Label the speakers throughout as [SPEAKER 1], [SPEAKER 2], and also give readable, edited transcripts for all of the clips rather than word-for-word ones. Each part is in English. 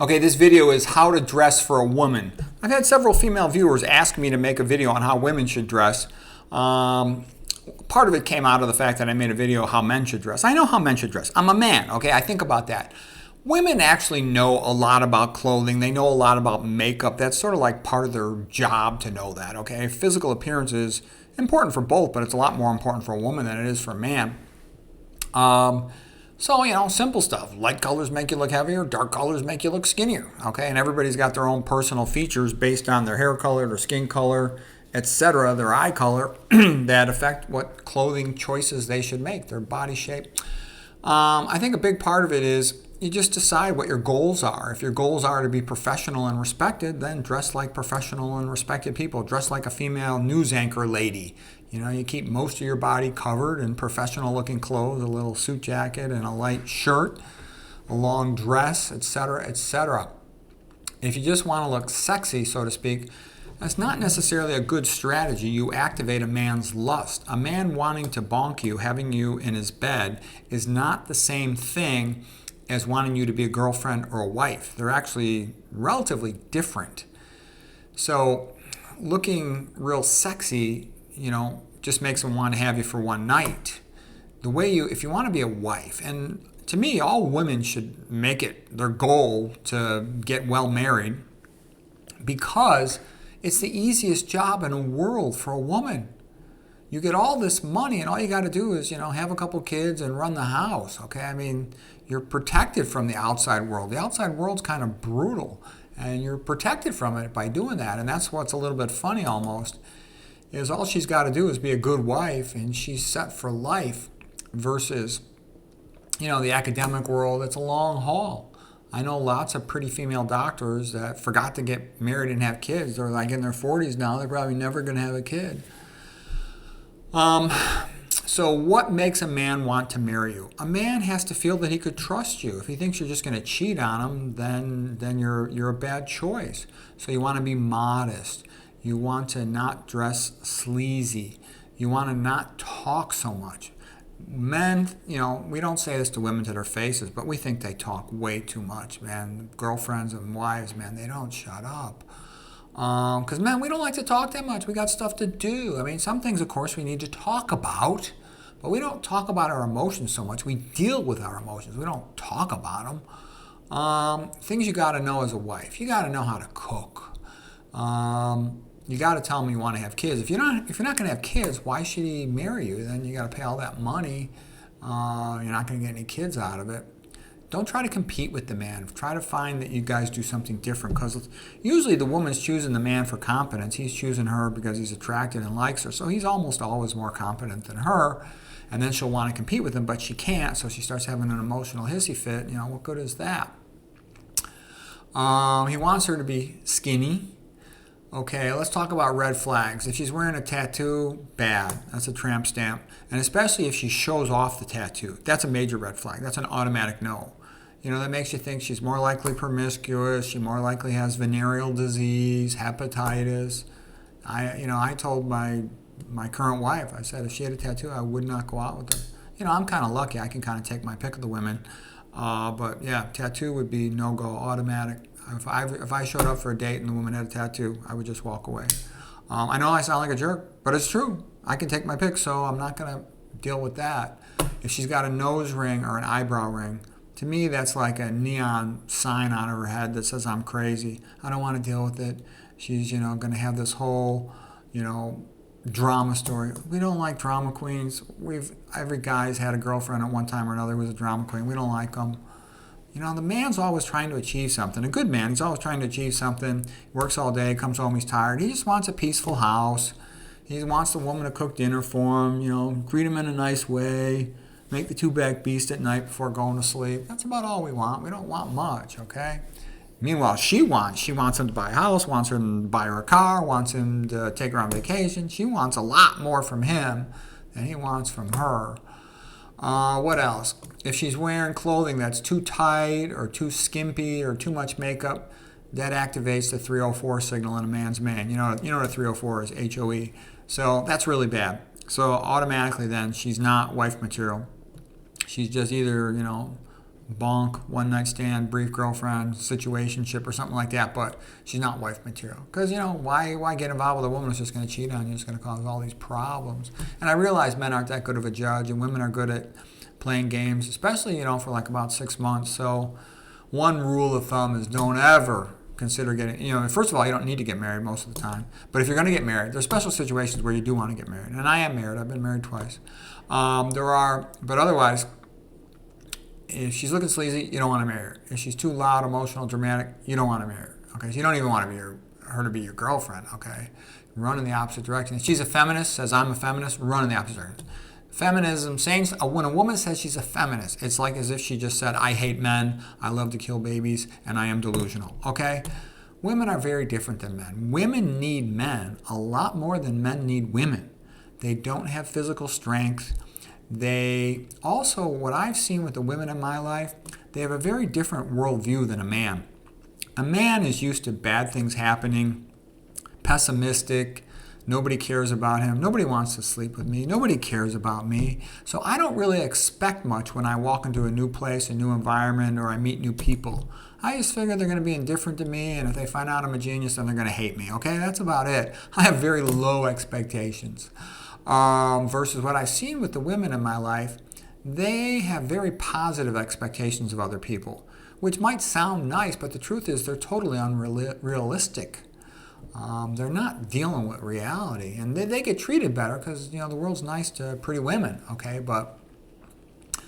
[SPEAKER 1] Okay, this video is how to dress for a woman. I've had several female viewers ask me to make a video on how women should dress. Part of it came out of the fact that I made a video how men should dress. I know how men should dress. I'm a man, okay? I think about that. Women actually know a lot about clothing. They know a lot about makeup. That's sort of like part of their job to know that, okay? Physical appearance is important for both, but it's a lot more important for a woman than it is for a man. So, simple stuff. Light colors make you look heavier. Dark colors make you look skinnier. Okay, and everybody's got their own personal features based on their hair color, their skin color, etc., their eye color that affect what clothing choices they should make, their body shape. I think a big part of it is you just decide what your goals are. If your goals are to be professional and respected, then dress like professional and respected people. Dress like a female news anchor lady. You keep most of your body covered in professional looking clothes, a little suit jacket and a light shirt, a long dress, etc., etc. If you just want to look sexy, so to speak, that's not necessarily a good strategy. You activate a man's lust. A man wanting to bonk you, having you in his bed, is not the same thing as wanting you to be a girlfriend or a wife. They're actually relatively different. So looking real sexy, just makes them want to have you for one night. If you want to be a wife, and to me, all women should make it their goal to get well married because it's the easiest job in the world for a woman. You get all this money and all you got to do is, have a couple kids and run the house, okay? I mean, you're protected from the outside world. The outside world's kind of brutal and you're protected from it by doing that. And that's what's a little bit funny almost, is all she's got to do is be a good wife and she's set for life versus, the academic world. It's a long haul. I know lots of pretty female doctors that forgot to get married and have kids. They're like in their 40s now. They're probably never going to have a kid. So what makes a man want to marry you? A man has to feel that he could trust you. If he thinks you're just going to cheat on him, then you're a bad choice. So you want to be modest. You want to not dress sleazy. You want to not talk so much. Men, we don't say this to women to their faces, but we think they talk way too much, man. Girlfriends and wives, man, they don't shut up. Because, man, we don't like to talk that much. We got stuff to do. I mean, some things, of course, we need to talk about, but we don't talk about our emotions so much. We deal with our emotions. We don't talk about them. Things you got to know as a wife. You got to know how to cook. You got to tell him you want to have kids. If you're not going to have kids, why should he marry you? Then you got to pay all that money. You're not going to get any kids out of it. Don't try to compete with the man. Try to find that you guys do something different, because usually the woman's choosing the man for competence. He's choosing her because he's attracted and likes her. So he's almost always more competent than her. And then she'll want to compete with him, but she can't. So she starts having an emotional hissy fit. What good is that? He wants her to be skinny. Okay, let's talk about red flags. If she's wearing a tattoo, bad. That's a tramp stamp. And especially if she shows off the tattoo. That's a major red flag. That's an automatic no. That makes you think she's more likely promiscuous. She more likely has venereal disease, hepatitis. I told my current wife, I said if she had a tattoo, I would not go out with her. I'm kind of lucky. I can kind of take my pick of the women. But yeah, tattoo would be no-go, automatic. If I showed up for a date and the woman had a tattoo, I would just walk away. I know I sound like a jerk, but it's true. I can take my pick, so I'm not going to deal with that. If she's got a nose ring or an eyebrow ring, to me that's like a neon sign on her head that says I'm crazy. I don't want to deal with it. She's, going to have this whole, drama story. We don't like drama queens. Every guy's had a girlfriend at one time or another who was a drama queen. We don't like them. The man's always trying to achieve something. A good man, he's always trying to achieve something. He works all day, comes home, he's tired. He just wants a peaceful house. He wants the woman to cook dinner for him, greet him in a nice way, make the two-back beast at night before going to sleep. That's about all we want. We don't want much, okay? Meanwhile, she wants him to buy a house, wants him to buy her a car, wants him to take her on vacation. She wants a lot more from him than he wants from her. What else? If she's wearing clothing that's too tight or too skimpy or too much makeup, that activates the 304 signal in a man's man. You know what a 304 is, HOE. So that's really bad. So automatically then she's not wife material. She's just either, bonk, one night stand, brief girlfriend, situationship, or something like that, but she's not wife material. Because, why get involved with a woman who's just going to cheat on you? It's going to cause all these problems. And I realize men aren't that good of a judge, and women are good at playing games, especially, for like about 6 months. So one rule of thumb is don't ever consider getting, first of all, you don't need to get married most of the time. But if you're going to get married, there's special situations where you do want to get married. And I am married. I've been married twice. But otherwise, if she's looking sleazy, you don't want to marry her. If she's too loud, emotional, dramatic, you don't want to marry her. Okay, so you don't even want to be her to be your girlfriend. Okay, run in the opposite direction. If she's a feminist, says I'm a feminist, run in the opposite direction. Feminism, when a woman says she's a feminist, it's like as if she just said, I hate men, I love to kill babies, and I am delusional. Okay? Women are very different than men. Women need men a lot more than men need women. They don't have physical strength. They also, what I've seen with the women in my life, they have a very different worldview than a man. A man is used to bad things happening, pessimistic. Nobody cares about him. Nobody wants to sleep with me. Nobody cares about me. So I don't really expect much when I walk into a new place, a new environment, or I meet new people. I just figure they're going to be indifferent to me, and if they find out I'm a genius, then they're going to hate me. Okay, that's about it. I have very low expectations. Versus what I've seen with the women in my life, they have very positive expectations of other people, which might sound nice, but the truth is they're totally unrealistic. They're not dealing with reality, and they get treated better because the world's nice to pretty women, okay? But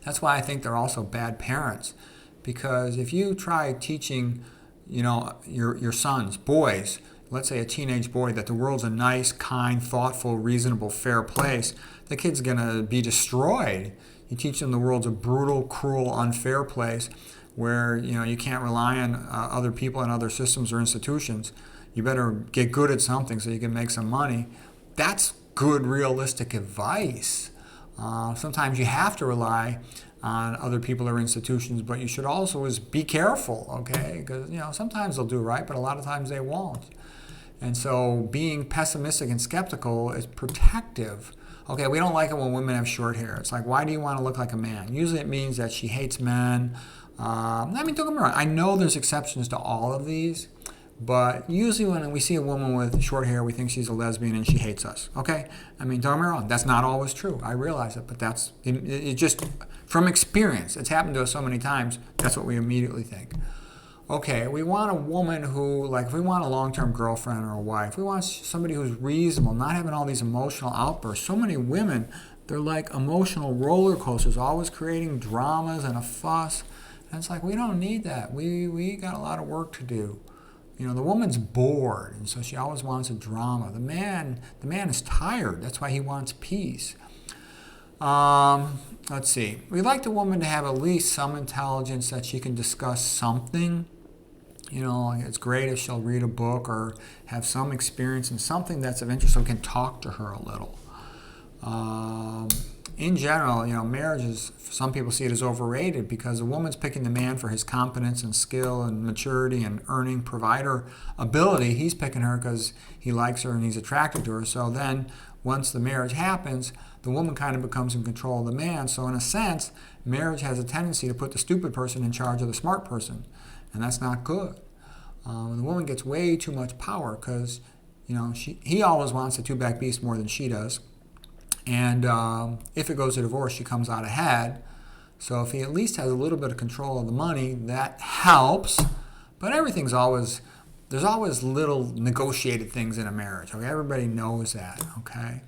[SPEAKER 1] that's why I think they're also bad parents, because if you try teaching, your sons, boys, let's say a teenage boy, that the world's a nice, kind, thoughtful, reasonable, fair place, the kid's gonna be destroyed. You teach them the world's a brutal, cruel, unfair place where you can't rely on other people and other systems or institutions. You better get good at something so you can make some money. That's good, realistic advice. Sometimes you have to rely on other people or institutions, but you should also be careful, okay? Because sometimes they'll do right, but a lot of times they won't. And so being pessimistic and skeptical is protective. Okay, we don't like it when women have short hair. It's like, why do you want to look like a man? Usually it means that she hates men. Don't get me wrong. I know there's exceptions to all of these. But usually when we see a woman with short hair, we think she's a lesbian and she hates us. Okay? Don't get me wrong. That's not always true. I realize it, but that's it just from experience. It's happened to us so many times. That's what we immediately think. Okay, we want a woman who, if we want a long-term girlfriend or a wife, we want somebody who's reasonable, not having all these emotional outbursts. So many women, they're like emotional roller coasters, always creating dramas and a fuss. And it's like, we don't need that. We got a lot of work to do. The woman's bored, and so she always wants a drama. The man is tired. That's why he wants peace. Let's see. We'd like the woman to have at least some intelligence that she can discuss something. It's great if she'll read a book or have some experience in something that's of interest so we can talk to her a little. In general, marriage is, some people see it as overrated because a woman's picking the man for his competence and skill and maturity and earning provider ability. He's picking her because he likes her and he's attracted to her. So then once the marriage happens, the woman kind of becomes in control of the man. So in a sense, marriage has a tendency to put the stupid person in charge of the smart person. And that's not good. The woman gets way too much power because, he always wants a two-back beast more than she does. And if it goes to divorce, she comes out ahead. So if he at least has a little bit of control of the money, that helps. But there's always little negotiated things in a marriage. Okay, everybody knows that. Okay,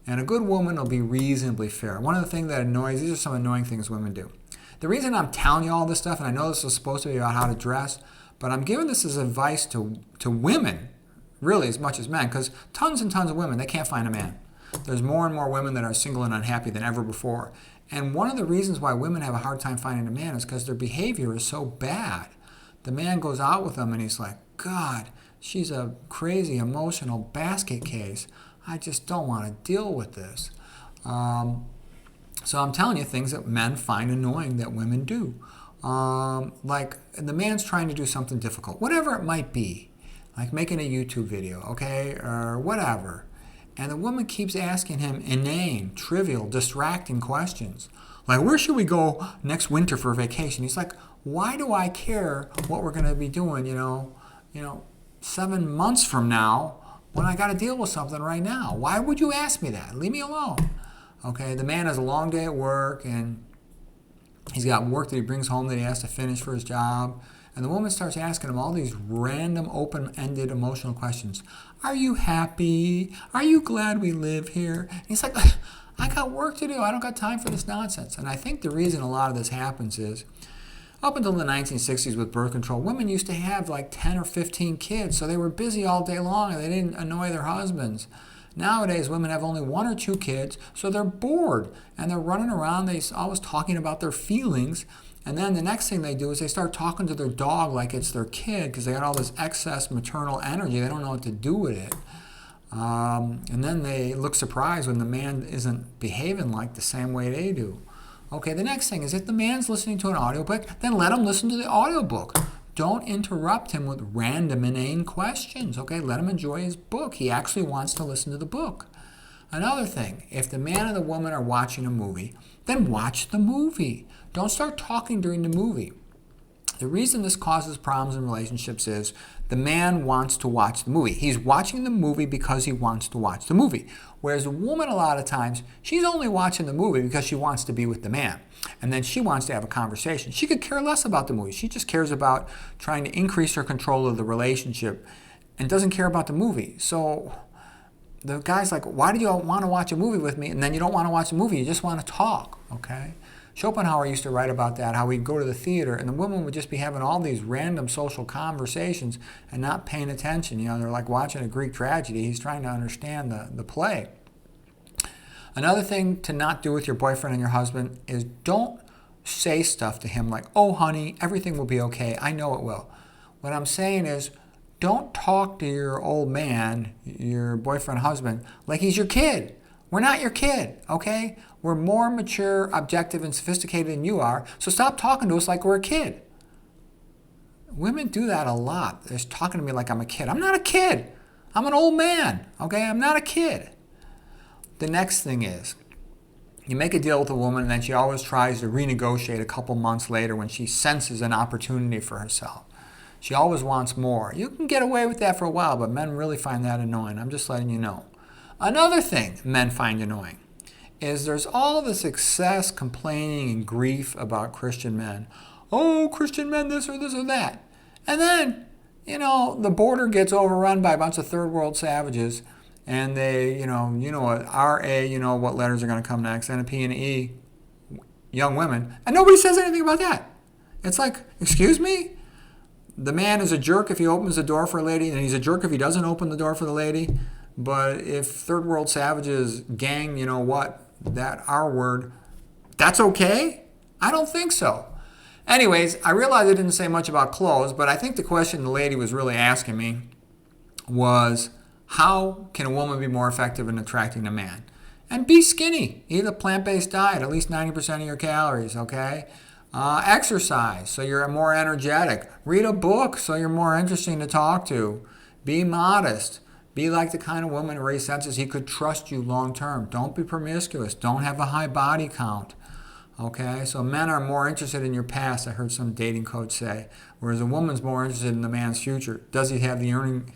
[SPEAKER 1] and a good woman will be reasonably fair. One of the things that annoys, these are some annoying things women do. The reason I'm telling you all this stuff, and I know this is supposed to be about how to dress, but I'm giving this as advice to women, really as much as men, because tons and tons of women, they can't find a man. There's more and more women that are single and unhappy than ever before. And one of the reasons why women have a hard time finding a man is because their behavior is so bad. The man goes out with them and he's like, God, she's a crazy emotional basket case. I just don't want to deal with this. So I'm telling you things that men find annoying that women do. Like the man's trying to do something difficult, whatever it might be, like making a YouTube video, okay, or whatever. And the woman keeps asking him inane, trivial, distracting questions. Like, where should we go next winter for vacation? He's like, why do I care what we're going to be doing, 7 months from now when I got to deal with something right now? Why would you ask me that? Leave me alone. Okay, the man has a long day at work, and he's got work that he brings home that he has to finish for his job. And the woman starts asking him all these random, open-ended emotional questions. Are you happy? Are you glad we live here? And he's like, I got work to do. I don't got time for this nonsense. And I think the reason a lot of this happens is, up until the 1960s with birth control, women used to have like 10 or 15 kids, so they were busy all day long and they didn't annoy their husbands. Nowadays, women have only 1 or 2 kids, so they're bored and they're running around. They're always talking about their feelings. And then the next thing they do is they start talking to their dog like it's their kid because they got all this excess maternal energy. They don't know what to do with it. And then they look surprised when the man isn't behaving like the same way they do. Okay, the next thing is if the man's listening to an audiobook, then let him listen to the audiobook. Don't interrupt him with random, inane questions. Okay, let him enjoy his book. He actually wants to listen to the book. Another thing, if the man and the woman are watching a movie, then watch the movie. Don't start talking during the movie. The reason this causes problems in relationships is the man wants to watch the movie. He's watching the movie because he wants to watch the movie. Whereas a woman, a lot of times, she's only watching the movie because she wants to be with the man. And then she wants to have a conversation. She could care less about the movie. She just cares about trying to increase her control of the relationship and doesn't care about the movie. So the guy's like, why do you want to watch a movie with me? And then you don't want to watch a movie. You just want to talk, okay? Schopenhauer used to write about that, how we'd go to the theater and the women would just be having all these random social conversations and not paying attention. They're like watching a Greek tragedy. He's trying to understand the play. Another thing to not do with your boyfriend and your husband is don't say stuff to him like, oh, honey, everything will be okay. I know it will. What I'm saying is don't talk to your old man, your boyfriend, husband, like he's your kid. We're not your kid, okay? We're more mature, objective, and sophisticated than you are, so stop talking to us like we're a kid. Women do that a lot. They're talking to me like I'm a kid. I'm not a kid. I'm an old man, okay? I'm not a kid. The next thing is, you make a deal with a woman and then she always tries to renegotiate a couple months later when she senses an opportunity for herself. She always wants more. You can get away with that for a while, but men really find that annoying. I'm just letting you know. Another thing men find annoying is there's all this excess complaining and grief about Christian men. Oh, Christian men, this or that. And then, the border gets overrun by a bunch of third world savages and they, what RA, what letters are going to come next, and a P and E, young women, and nobody says anything about that. It's like, excuse me? The man is a jerk if he opens the door for a lady, and he's a jerk if he doesn't open the door for the lady. But if third world savages gang, that R word, that's okay? I don't think so. Anyways, I realized I didn't say much about clothes, but I think the question the lady was really asking me was, how can a woman be more effective in attracting a man? And be skinny. Eat a plant-based diet, at least 90% of your calories, okay? Exercise, so you're more energetic. Read a book, so you're more interesting to talk to. Be modest. Be like the kind of woman where he senses he could trust you long term. Don't be promiscuous. Don't have a high body count. Okay? So men are more interested in your past, I heard some dating coach say, whereas a woman's more interested in the man's future. Does he have the earning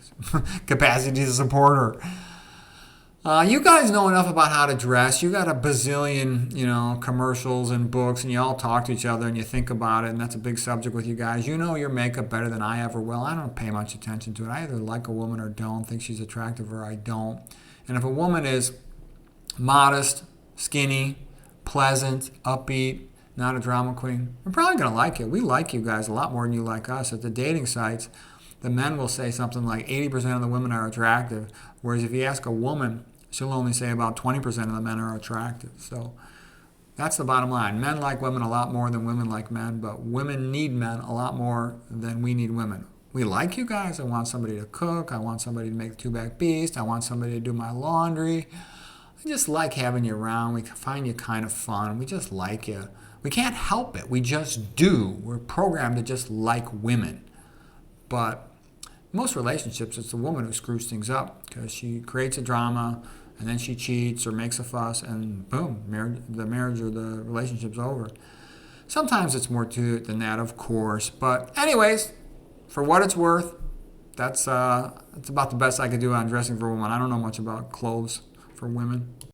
[SPEAKER 1] capacity to support her? You guys know enough about how to dress. You got a bazillion, commercials and books, and you all talk to each other and you think about it, and that's a big subject with you guys. You know your makeup better than I ever will. I don't pay much attention to it. I either like a woman or don't, think she's attractive or I don't. And if a woman is modest, skinny, pleasant, upbeat, not a drama queen, we're probably going to like it. We like you guys a lot more than you like us. At the dating sites, the men will say something like 80% of the women are attractive, whereas if you ask a woman, she'll only say about 20% of the men are attractive. So that's the bottom line. Men like women a lot more than women like men, but women need men a lot more than we need women. We like you guys. I want somebody to cook. I want somebody to make the two-back beast. I want somebody to do my laundry. I just like having you around. We find you kind of fun. We just like you. We can't help it. We just do. We're programmed to just like women. But most relationships, it's the woman who screws things up because she creates a drama and then she cheats or makes a fuss, and boom, the marriage or the relationship's over. Sometimes it's more to it than that, of course. But anyways, for what it's worth, that's about the best I could do on dressing for women. I don't know much about clothes for women.